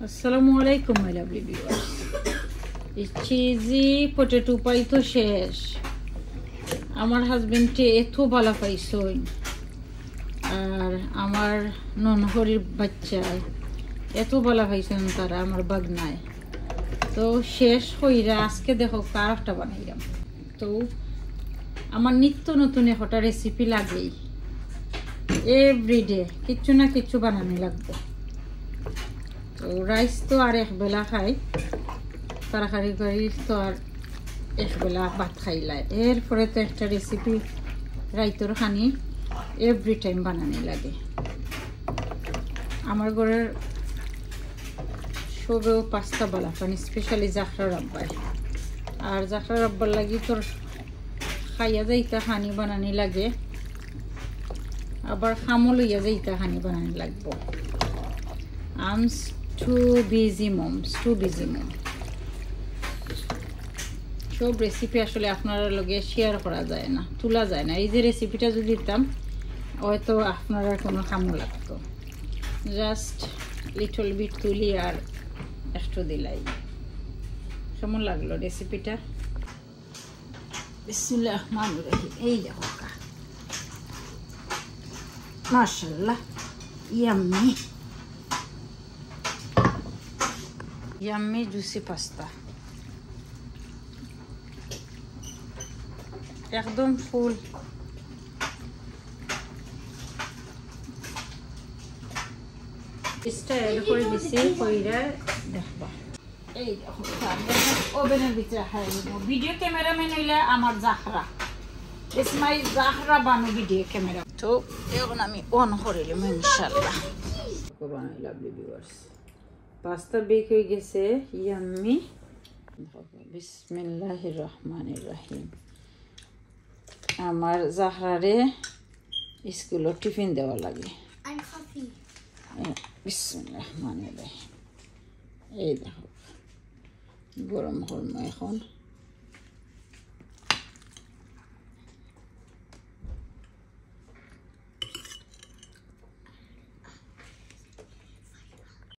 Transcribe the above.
আসসালামু আলাইকুম my lovely viewers. এই চিজি পটেটো পাই তো শেষ। আমার হাজবেন্ডে এত ভালো পাইছই, আর আমার ননহরির বাচ্চায় এত ভালো পাইছেন তারা, আমার বাগনায়। তো শেষ হইরা আজকে দেখো কারটা বানাইলাম। তো আমার নিত্য নতুন একটা রেসিপি লাগেই, এভরিডে কিচ্ছু না কিচ্ছু বানানো লাগবে। তো রাইস তো আর একবেলা খাই, তরকারি করি তো আর একবেলা ভাত খাইলাই। এরপরে তো একটা রেসিপি রাইতর খানি এভরি টাইম বানানি লাগে। আমার ঘরের সবেও পাস্তা বালা খানি, স্পেশালি জাফরা রাব্বাই। আর জাফরা রাব্বার লাগি তোর খাইয়া যাইতা খানি বানানি লাগে, আবার খামো লইয়া যাইতা খানি বানানি লাগবো। আমস too busy moms. সব রেসিপি আসলে আপনারা লগে শেয়ার করা যায় না, তোলা যায় না। এই যে রেসিপিটা যদি দিতাম হয়তো আপনারা কোনো খামো লাগতো, জাস্ট লিটল বিট তুলি আর একটু দিলাই। কেমন লাগলো রেসিপিটা? বিসমিল্লাহির রহমানির রহিম। এই দেখো মাশাআল্লাহ, ইয়াম্মি জুসি পাস্তা, একদম ফুল। স্টাইল করে দিছি কইরা দেখবা। এই দেখো ওভেনের ভিতরে খাই দিব। ভিডিও ক্যামেরাম্যান হইলে আমার Zahra, it's my Zahra Banu video camera. তো এখন আমি অন করিলাম ইনশাআল্লাহ। বানাই লাভলি ভিউয়ার্স, পাস্তা বেক হয়ে গেছে, ইয়াম্মি। বিসমিল্লাহির রহমানির রহিম। আমার জাহরারে স্কুলে টিফিন দেওয়া লাগে। বিসমিল্লাহির রহমানির রহিম। এই দেখো গরম হল এখন।